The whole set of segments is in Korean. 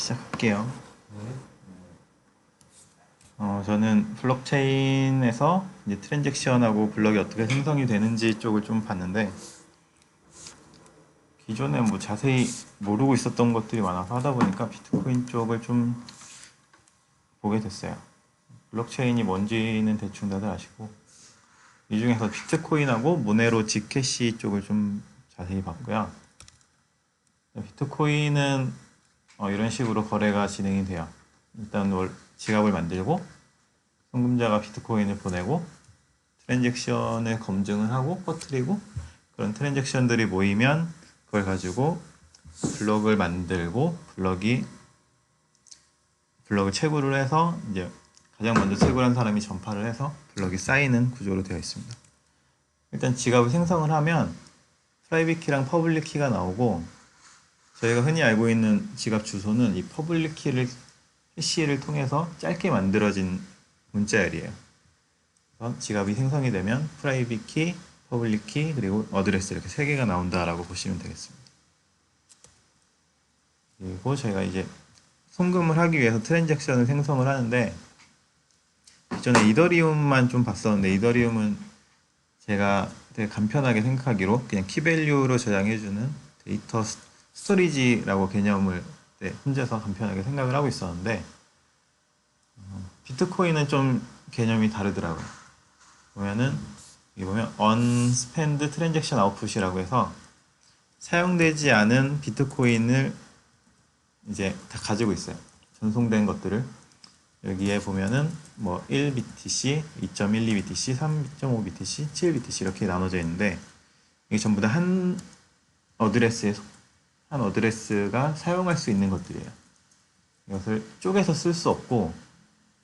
시작할게요. 네. 저는 블록체인에서 이제 트랜잭션하고 블럭이 어떻게 생성이 되는지 쪽을 좀 봤는데, 기존에 뭐 자세히 모르고 있었던 것들이 많아서 하다 보니까 비트코인 쪽을 좀 보게 됐어요. 블록체인이 뭔지는 대충 다들 아시고, 이 중에서 비트코인하고 모네로 지캐시 쪽을 좀 자세히 봤고요. 비트코인은 이런 식으로 거래가 진행이 돼요. 일단 지갑을 만들고 송금자가 비트코인을 보내고 트랜잭션을 검증을 하고 퍼뜨리고, 그런 트랜잭션들이 모이면 그걸 가지고 블록을 만들고, 블럭을 채굴을 해서 이제 가장 먼저 채굴한 사람이 전파를 해서 블럭이 쌓이는 구조로 되어 있습니다. 일단 지갑을 생성을 하면 프라이빗 키랑 퍼블릭 키가 나오고, 저희가 흔히 알고 있는 지갑 주소는 이 퍼블릭 키를 해시를 통해서 짧게 만들어진 문자열이에요. 지갑이 생성이 되면 프라이빗 키, 퍼블릭 키, 그리고 어드레스 이렇게 세 개가 나온다라고 보시면 되겠습니다. 그리고 저희가 이제 송금을 하기 위해서 트랜잭션을 생성을 하는데, 기존에 이더리움만 좀 봤었는데, 이더리움은 제가 되게 간편하게 생각하기로 그냥 키밸류로 저장해주는 데이터 스토리지라고 개념을 혼자서 간편하게 생각을 하고 있었는데, 비트코인은 좀 개념이 다르더라고요. 여기 보면 unspent transaction output이라고 해서 사용되지 않은 비트코인을 이제 다 가지고 있어요. 전송된 것들을. 여기에 보면은 뭐 1BTC, 2.12BTC, 3.5BTC, 7BTC 이렇게 나눠져 있는데, 이게 전부 다 한 어드레스가 사용할 수 있는 것들이에요. 이것을 쪼개서 쓸 수 없고,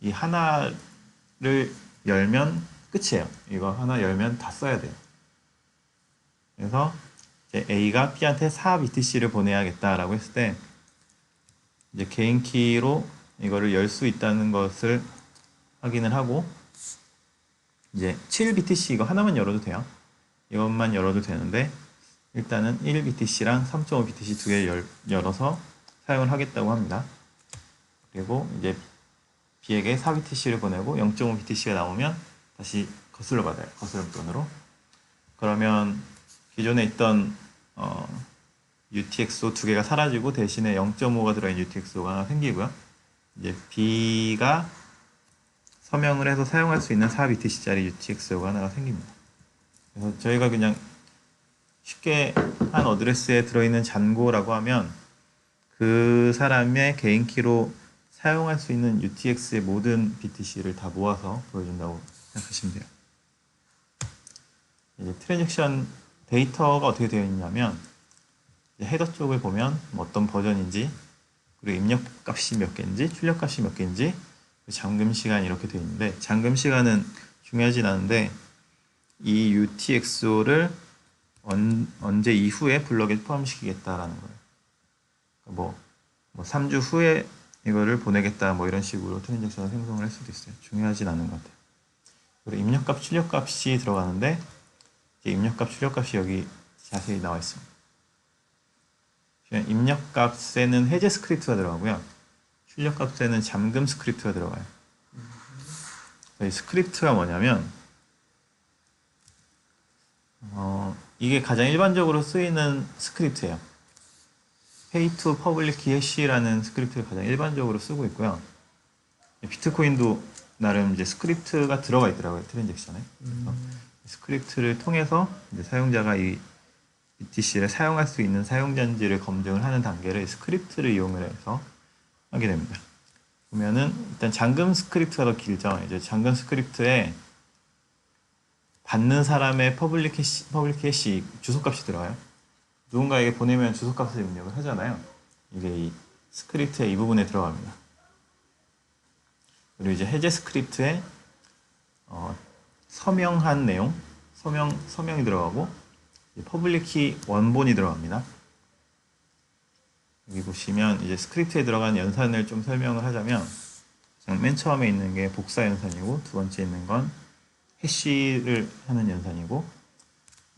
이 하나를 열면 끝이에요. 이거 하나 열면 다 써야 돼요. 그래서 이제 A가 B한테 4BTC를 보내야겠다라고 했을 때, 이제 개인 키로 이거를 열 수 있다는 것을 확인을 하고, 이제 7BTC 이거 하나만 열어도 돼요. 이것만 열어도 되는데, 일단은 1BTC랑 3.5BTC 두 개를 열어서 사용을 하겠다고 합니다. 그리고 이제 B에게 4BTC를 보내고 0.5BTC가 나오면 다시 거슬러 받아요. 거슬럼돈으로. 그러면 기존에 있던 UTXO 두 개가 사라지고 대신에 0.5가 들어있는 UTXO가 하나 생기고요. 이제 B가 서명을 해서 사용할 수 있는 4BTC짜리 UTXO가 하나가 생깁니다. 그래서 저희가 그냥 쉽게 한 어드레스에 들어있는 잔고라고 하면 그 사람의 개인 키로 사용할 수 있는 UTX의 모든 BTC를 다 모아서 보여준다고 생각하시면 돼요. 이제 트랜잭션 데이터가 어떻게 되어 있냐면, 헤더 쪽을 보면 어떤 버전인지, 그리고 입력값이 몇 개인지, 출력값이 몇 개인지, 잠금 시간이 이렇게 되어 있는데, 잠금 시간은 중요하진 않은데 이 UTXO를 언제 이후에 블럭에 포함시키겠다라는 거예요. 뭐 3주 후에 이거를 보내겠다 뭐 이런 식으로 트랜잭션을 생성을 할 수도 있어요. 중요하진 않은 것 같아요. 그리고 입력값, 출력값이 들어가는데, 입력값, 출력값이 여기 자세히 나와 있습니다. 입력값에는 해제 스크립트가 들어가고요. 출력값에는 잠금 스크립트가 들어가요. 이 스크립트가 뭐냐면, 이게 가장 일반적으로 쓰이는 스크립트예요. pay to public key hash라는 스크립트를 가장 일반적으로 쓰고 있고요. 비트코인도 나름 이제 스크립트가 들어가 있더라고요, 트랜잭션에. 그래서 스크립트를 통해서 이제 사용자가 이 BTC를 사용할 수 있는 사용자인지를 검증을 하는 단계를 스크립트를 이용을 해서 하게 됩니다. 보면은 일단 잠금 스크립트가 더 길죠. 이제 잠금 스크립트에 받는 사람의 퍼블릭 해시 주소값이 들어가요. 누군가에게 보내면 주소값을 입력을 하잖아요. 이게 이 스크립트의 이 부분에 들어갑니다. 그리고 이제 해제 스크립트에 서명한 내용, 서명이 들어가고, 퍼블릭 키 원본이 들어갑니다. 여기 보시면 이제 스크립트에 들어간 연산을 좀 설명을 하자면, 맨 처음에 있는 게 복사 연산이고, 두 번째 있는 건 해시를 하는 연산이고,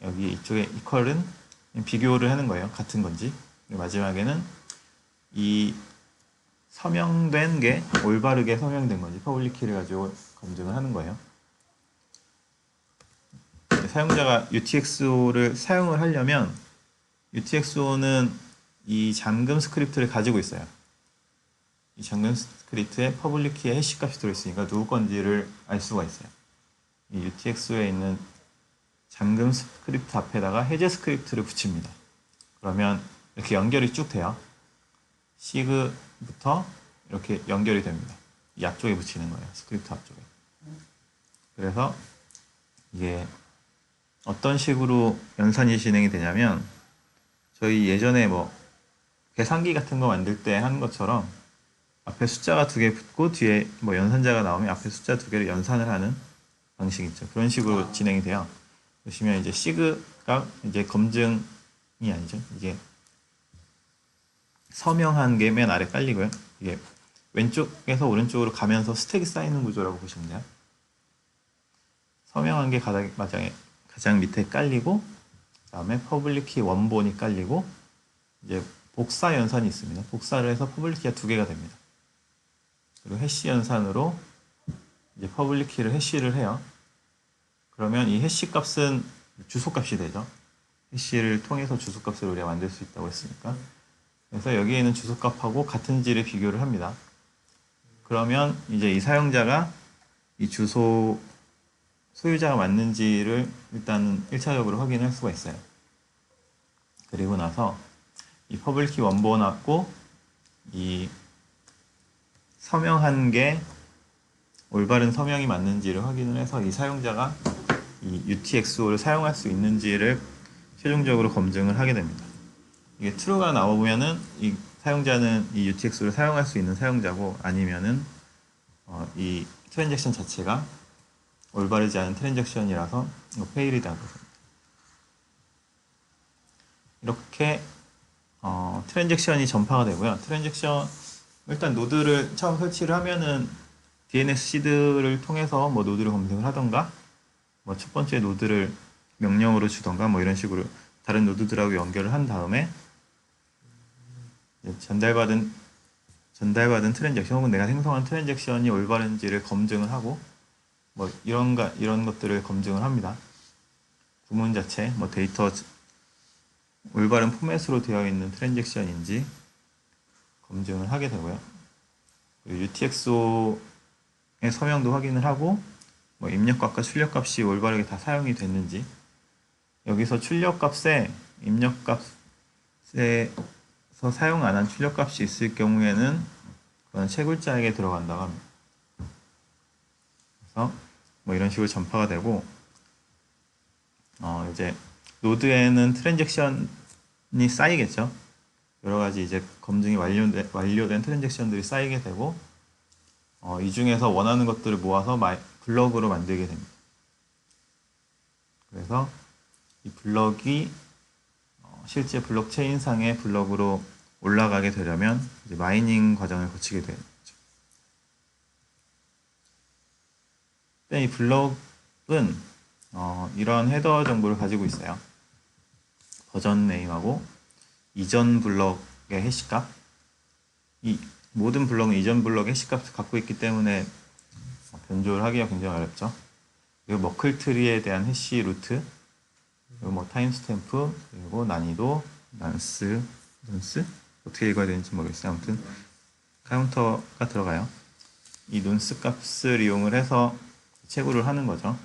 여기 이쪽에 이퀄은 비교를 하는 거예요. 같은 건지. 그리고 마지막에는 이 서명된 게 올바르게 서명된 건지 퍼블릭 키를 가지고 검증을 하는 거예요. 사용자가 UTXO를 사용을 하려면 UTXO는 이 잠금 스크립트를 가지고 있어요. 이 잠금 스크립트에 퍼블릭 키의 해시 값이 들어있으니까 누구 건지를 알 수가 있어요. 이 UTXO에 있는 잠금 스크립트 앞에다가 해제 스크립트를 붙입니다. 그러면 이렇게 연결이 쭉 돼요. 시그부터 이렇게 연결이 됩니다. 이 앞쪽에 붙이는 거예요. 스크립트 앞쪽에. 그래서 이게 어떤 식으로 연산이 진행이 되냐면 저희 예전에 뭐 계산기 같은 거 만들 때 하는 것처럼 앞에 숫자가 2개 붙고 뒤에 뭐 연산자가 나오면 앞에 숫자 2개를 연산을 하는 방식 있죠. 그런 식으로 진행이 돼요. 보시면 이제 시그가 이제 검증이 아니죠. 이게 서명한 게 맨 아래 깔리고요. 이게 왼쪽에서 오른쪽으로 가면서 스택이 쌓이는 구조라고 보시면 돼요. 서명한 게 가장 밑에 깔리고, 그 다음에 퍼블릭 키 원본이 깔리고, 이제 복사 연산이 있습니다. 복사를 해서 퍼블릭 키가 2개가 됩니다. 그리고 해시 연산으로 이제 퍼블릭 키를 해시를 해요. 그러면 이 해시 값은 주소 값이 되죠. 해시를 통해서 주소 값을 우리가 만들 수 있다고 했으니까. 그래서 여기에 있는 주소 값하고 같은지를 비교를 합니다. 그러면 이제 이 사용자가 이 주소 소유자가 맞는지를 일단 1차적으로 확인할 수가 있어요. 그리고 나서 이 퍼블릭 키 원본하고 이 서명한 게 올바른 서명이 맞는지를 확인을 해서 이 사용자가 이 UTXO를 사용할 수 있는지를 최종적으로 검증을 하게 됩니다. 이게 true가 나오면은 이 사용자는 이 UTXO를 사용할 수 있는 사용자고, 아니면은 이 트랜잭션 자체가 올바르지 않은 트랜잭션이라서 이거 페일이다. 이렇게 트랜잭션이 전파가 되고요. 트랜잭션 일단 노드를 처음 설치를 하면은 DNS 시드를 통해서 뭐 노드를 검색을 하던가, 뭐 첫 번째 노드를 명령으로 주던가, 뭐 이런 식으로 다른 노드들하고 연결을 한 다음에 전달받은 트랜잭션 혹은 내가 생성한 트랜잭션이 올바른지를 검증을 하고, 뭐 이런 것들을 검증을 합니다. 구문 자체, 뭐 데이터 올바른 포맷으로 되어 있는 트랜잭션인지 검증을 하게 되고요. UTXO의 서명도 확인을 하고, 뭐 입력값과 출력값이 올바르게 다 사용이 됐는지, 여기서 출력값에 입력값에서 사용 안 한 출력값이 있을 경우에는 그건 채굴자에게 들어간다고 합니다. 그래서 뭐 이런 식으로 전파가 되고, 이제 노드에는 트랜잭션이 쌓이겠죠. 여러 가지 이제 검증이 완료된 트랜잭션들이 쌓이게 되고, 이 중에서 원하는 것들을 모아서 블럭으로 만들게 됩니다. 그래서 이 블럭이 실제 블록체인상의 블럭으로 올라가게 되려면 이제 마이닝 과정을 거치게 되죠. 이 블럭은 이런 헤더 정보를 가지고 있어요. 버전 네임하고 이전 블럭의 해시값. 이 모든 블럭은 이전 블럭의 해시값을 갖고 있기 때문에 변조를 하기가 굉장히 어렵죠. 그리고 머클트리에 대한 해시 루트, 그리고 뭐 타임스탬프, 그리고 난이도, 난스 어떻게 읽어야 되는지 모르겠어요. 아무튼 카운터가 들어가요. 이 논스 값을 이용을 해서 채굴을 하는 거죠.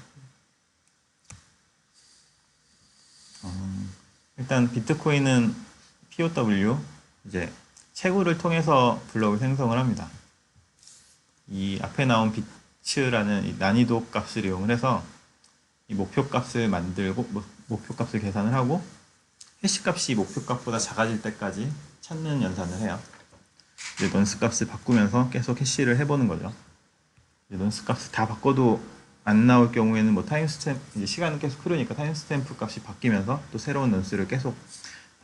일단 비트코인은 POW, 이제 채굴을 통해서 블럭을 생성을 합니다. 이 앞에 나온 비츠라는 이 난이도 값을 이용을 해서 이 목표 값을 만들고, 목표 값을 계산을 하고, 해시 값이 목표 값보다 작아질 때까지 찾는 연산을 해요. 이제 논스 값을 바꾸면서 계속 해시를 해보는 거죠. 이제 논스 값을 다 바꿔도 안 나올 경우에는 뭐 타임스탬프, 이제 시간은 계속 흐르니까 타임스탬프 값이 바뀌면서 또 새로운 논스를 계속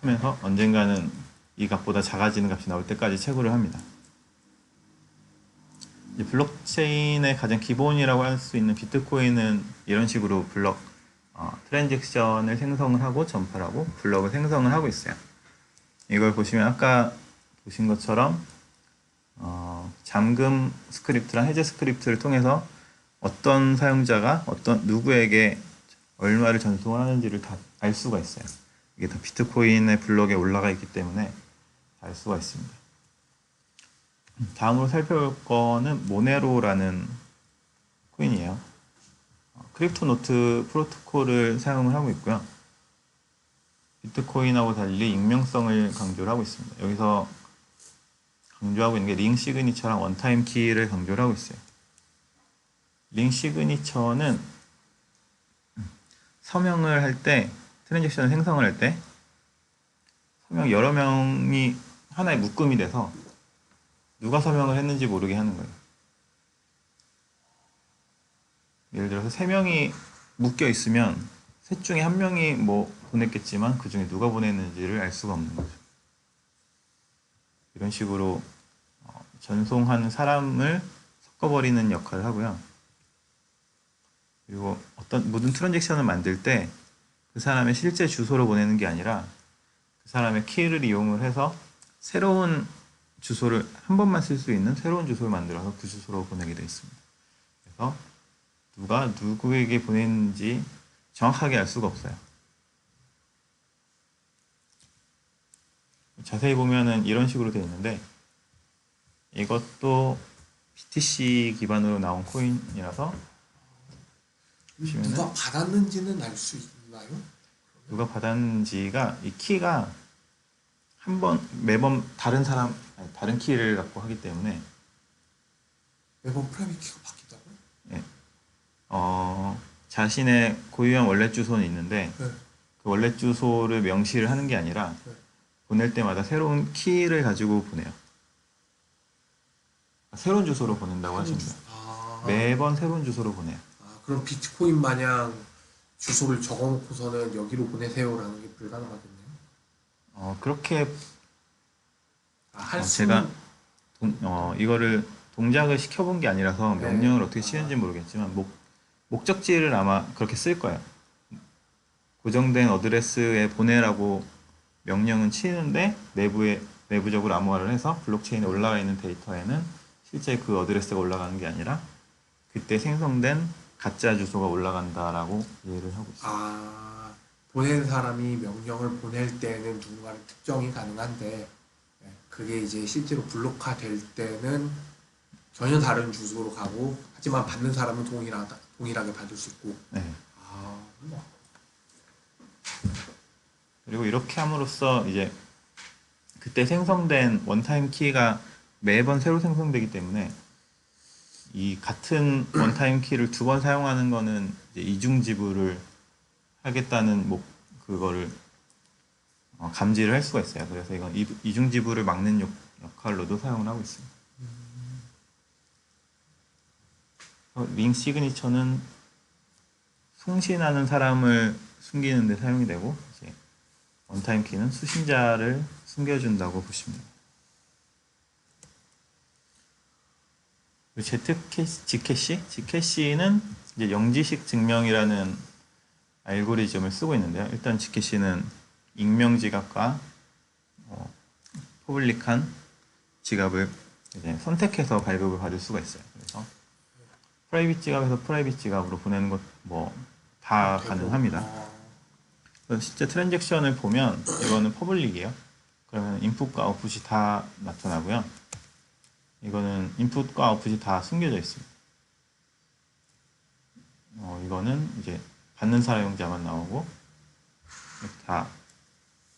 하면서 언젠가는 이 값보다 작아지는 값이 나올 때까지 채굴을 합니다. 이제 블록체인의 가장 기본이라고 할 수 있는 비트코인은 이런 식으로 트랜잭션을 생성을 하고 전파를 하고 블럭을 생성을 하고 있어요. 이걸 보시면 아까 보신 것처럼 잠금 스크립트랑 해제 스크립트를 통해서 어떤 사용자가 어떤 누구에게 얼마를 전송을 하는지를 다 알 수가 있어요. 이게 다 비트코인의 블록에 올라가 있기 때문에 알 수가 있습니다. 다음으로 살펴볼 거는 모네로라는 코인이에요. 크립토노트 프로토콜을 사용을 하고 있고요. 비트코인하고 달리 익명성을 강조를 하고 있습니다. 여기서 강조하고 있는 게 링 시그니처랑 원타임 키를 강조를 하고 있어요. 링 시그니처는 서명을 할 때, 트랜잭션을 생성을 할 때 서명 여러 명이 하나의 묶음이 돼서 누가 서명을 했는지 모르게 하는 거예요. 예를 들어서 3명이 묶여 있으면 셋 중에 한 명이 뭐 보냈겠지만 그 중에 누가 보냈는지를 알 수가 없는 거죠. 이런 식으로 전송하는 사람을 섞어버리는 역할을 하고요. 그리고 어떤 모든 트랜잭션을 만들 때 그 사람의 실제 주소로 보내는 게 아니라 그 사람의 키를 이용을 해서 새로운 주소를 한 번만 쓸 수 있는 새로운 주소를 만들어서 그 주소로 보내게 되어 있습니다. 그래서 누가 누구에게 보냈는지 정확하게 알 수가 없어요. 자세히 보면은 이런 식으로 되어 있는데 이것도 BTC 기반으로 나온 코인이라서 누가 받았는지는 알 수 있나요? 누가 받았는지가 이 키가 매번 다른 키를 갖고 하기 때문에 매번 프라이빗 키가 바뀌다고요? 예, 자신의 고유한 원래 주소는 있는데 네. 그 원래 주소를 명시를 하는 게 아니라 네. 보낼 때마다 새로운 키를 가지고 보내요. 새로운 주소로 보낸다고 하시면 돼요. 매번 새로운 주소로 보내요. 그럼 비트코인 마냥 주소를 적어놓고서는 여기로 보내세요라는 게 불가능하겠네요. 그렇게 할수 제가 이거를 동작을 시켜본 게 아니라서 네. 명령을 어떻게 치는지 모르겠지만 목적지를 아마 그렇게 쓸 거예요. 고정된 어드레스에 보내라고 명령은 치는데 내부적으로 암호화를 해서 블록체인에 올라가 있는 데이터에는 실제 그 어드레스가 올라가는 게 아니라 그때 생성된 가짜 주소가 올라간다라고 이해를 하고 있어요. 보낸 사람이 명령을 보낼 때는 누군가를 특정이 가능한데 그게 이제 실제로 블록화 될 때는 전혀 다른 주소로 가고 하지만 받는 사람은 동일하게 받을 수 있고. 네. 그리고 이렇게 함으로써 이제 그때 생성된 원타임 키가 매번 새로 생성되기 때문에 이 같은 원타임 키를 2번 사용하는 거는 이제 이중 지불을 하겠다는 그거를 감지를 할 수가 있어요. 그래서 이건 이중 지불을 막는 역할로도 사용을 하고 있습니다. 링 시그니처는 송신하는 사람을 숨기는 데 사용이 되고 이제 원타임 키는 수신자를 숨겨준다고 보시면 됩니다. G캐시는 이제 영지식 증명이라는 알고리즘을 쓰고 있는데요. 일단 G캐시는 익명 지갑과 퍼블릭한 지갑을 이제 선택해서 발급을 받을 수가 있어요. 그래서 프라이빗 지갑에서 프라이빗 지갑으로 보내는 것 다 가능합니다. 실제 트랜잭션을 보면 이거는 퍼블릭이에요. 그러면 인풋과 아웃풋이 다 나타나고요. 이거는 인풋과 아웃풋이 다 숨겨져 있습니다. 이거는 이제 받는 사용자만 나오고 이렇게 다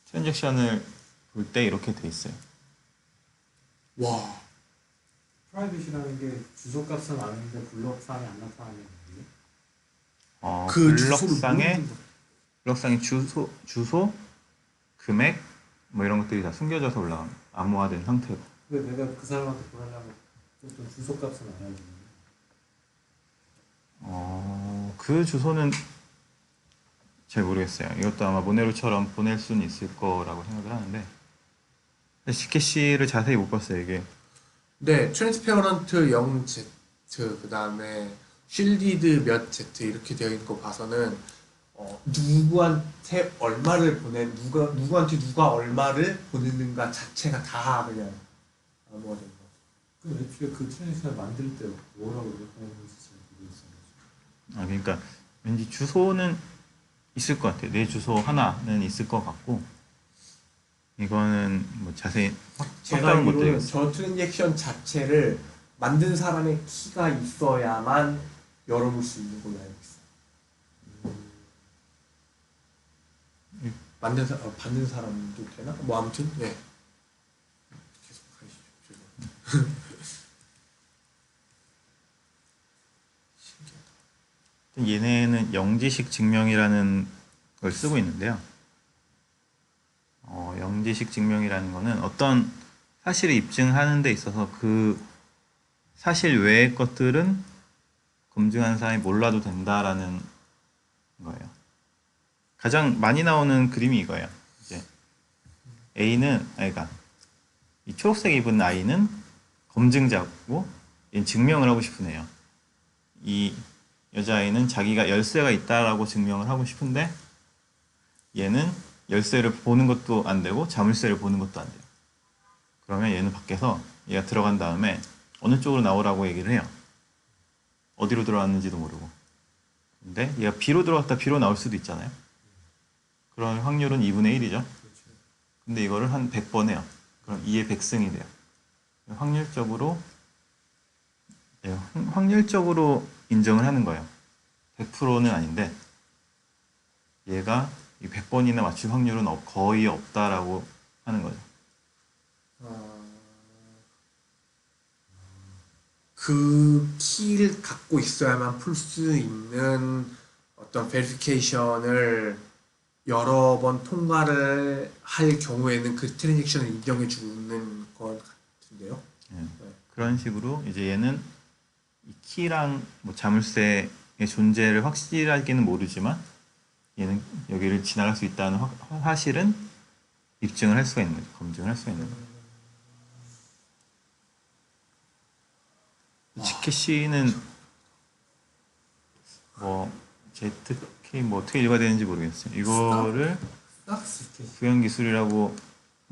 트랜잭션을 볼 때 이렇게 돼 있어요. 와. 프라이빗이라는 게 주소값은 아는데 블록상에 안 나타나는 거예요? 블록상에 주소, 금액 뭐 이런 것들이 다 숨겨져서 올라갑니다. 암호화된 상태로. 근데 내가 그 사람한테 보내려면 어떤 주소값은 알아야 되는데. 그 주소는 잘 모르겠어요. 이것도 아마 모네로처럼 보낼 수는 있을 거라고 생각을 하는데 G캐시를 자세히 못 봤어요. 이게 네, 트랜스페어런트 0Z 그 다음에 쉴디드 몇 Z 이렇게 되어 있는 거 봐서는 누구한테 얼마를 누구한테 누가 얼마를 보내는가 자체가 다 그냥 암호화된 거. 그 애초에 그 트랜지션을 만들 때 뭐라고 하는지 잘 모르겠어요. 아, 그러니까 왠지 주소는 있을 것 같아요. 내 주소 하나는 있을 것 같고 이거는 뭐 자세히 제가 확답은 못 알기로는 드리겠어요. 저 트랜잭션 자체를 만든 사람의 키가 있어야만 열어볼 수 있는 걸로 알고 있어요. 받는 사람도 되나? 뭐 아무튼 예. 계속 하시죠. 신기하다. 얘네는 영지식 증명이라는 걸 쓰고 있는데요. 영지식 증명이라는 거는 어떤 사실을 입증하는 데 있어서 그 사실 외의 것들은 검증하는 사람이 몰라도 된다라는 거예요. 가장 많이 나오는 그림이 이거예요. 이제 A는 그러니까 이 초록색 입은 아이는 검증자고 얘는 증명을 하고 싶은 애요. 이 여자아이는 자기가 열쇠가 있다라고 증명을 하고 싶은데 얘는 열쇠를 보는 것도 안 되고 자물쇠를 보는 것도 안 돼요. 그러면 얘는 밖에서 얘가 들어간 다음에 어느 쪽으로 나오라고 얘기를 해요. 어디로 들어갔는지도 모르고. 근데 얘가 B로 들어갔다 B로 나올 수도 있잖아요. 그런 확률은 2분의 1이죠. 근데 이거를 한 100번 해요. 그럼 2의 100승이 돼요. 확률적으로 확률적으로 인정을 하는 거예요. 100%는 아닌데 얘가 이 100번이나 맞출 확률은 거의 없다라고 하는 거죠. 그 키를 갖고 있어야만 풀 수 있는 어떤 베리피케이션을 여러 번 통과를 할 경우에는 그 트랜잭션을 인정해 주는 것 같은데요. 예. 그런 식으로 이제 얘는 이 키랑 뭐 자물쇠의 존재를 확실하게는 모르지만 얘는 여기를 지나갈 수 있다는 사실은 입증을 할 수가 있는 거죠. 검증을 할 수가 있는 거죠. 지켓씨는 뭐 ZK 뭐 어떻게 읽어야 되는지 모르겠어요. 이거를 구현 기술이라고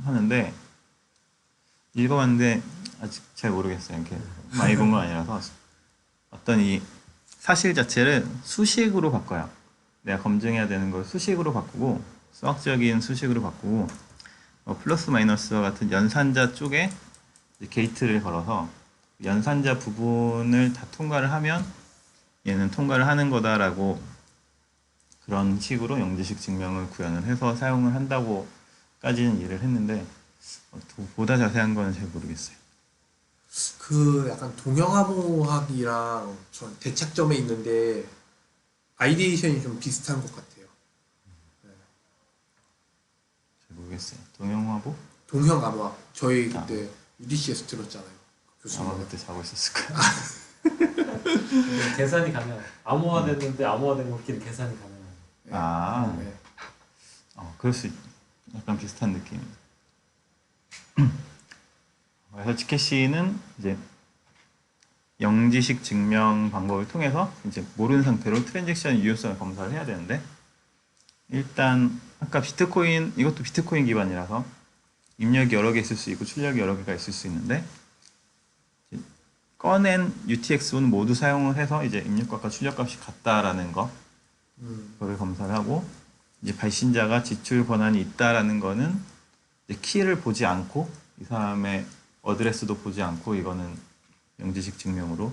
하는데 읽어봤는데 아직 잘 모르겠어요. 이렇게 많이 본 건 아니라서 어떤 이 사실 자체를 수식으로 바꿔요. 내가 검증해야 되는 걸 수식으로 바꾸고 수학적인 수식으로 바꾸고 플러스 마이너스와 같은 연산자 쪽에 이제 게이트를 걸어서 연산자 부분을 다 통과를 하면 얘는 통과를 하는 거다라고 그런 식으로 영지식 증명을 구현을 해서 사용을 한다고까지는 이해를 했는데 보다 자세한 거는 잘 모르겠어요. 그 약간 동영암호학이랑 전 대착점에 있는데 아이디에이션이 좀 비슷한 것 같아요. 잘 모르겠어요. 동영화보? 동형암호학 저희 그때 UDC에서 들었잖아요. 아마 교수님. 그때 자고 있었을 거예요. 계산이 가능. 암호화됐는데 암호화된 것끼리 계산이 가능해요. 아, 네. 그럴 수 약간 비슷한 느낌입니다. 그래서 지켓씨는 이제 영지식 증명 방법을 통해서 이제 모르는 상태로 트랜잭션 유효성을 검사를 해야 되는데 일단 아까 비트코인 이것도 비트코인 기반이라서 입력이 여러 개 있을 수 있고 출력이 여러 개가 있을 수 있는데 꺼낸 UTX-1 모두 사용을 해서 이제 입력값과 출력값이 같다라는 거를 검사를 하고 이제 발신자가 지출 권한이 있다라는 거는 이제 키를 보지 않고 이 사람의 어드레스도 보지 않고 이거는 영지식 증명으로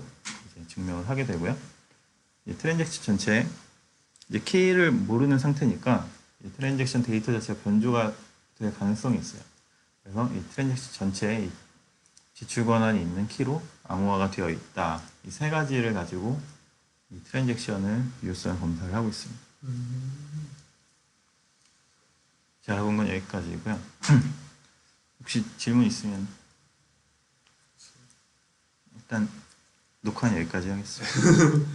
이제 증명을 하게 되고요. 이제 트랜잭션 전체에 이제 키를 모르는 상태니까 이 트랜잭션 데이터 자체가 변조가 될 가능성이 있어요. 그래서 이 트랜잭션 전체에 이 지출 권한이 있는 키로 암호화가 되어 있다. 이 세 가지를 가지고 이 트랜잭션을 유효성 검사를 하고 있습니다. 제가 해본 건 여기까지고요. 혹시 질문 있으면 일단 녹화는 여기까지 하겠습니다.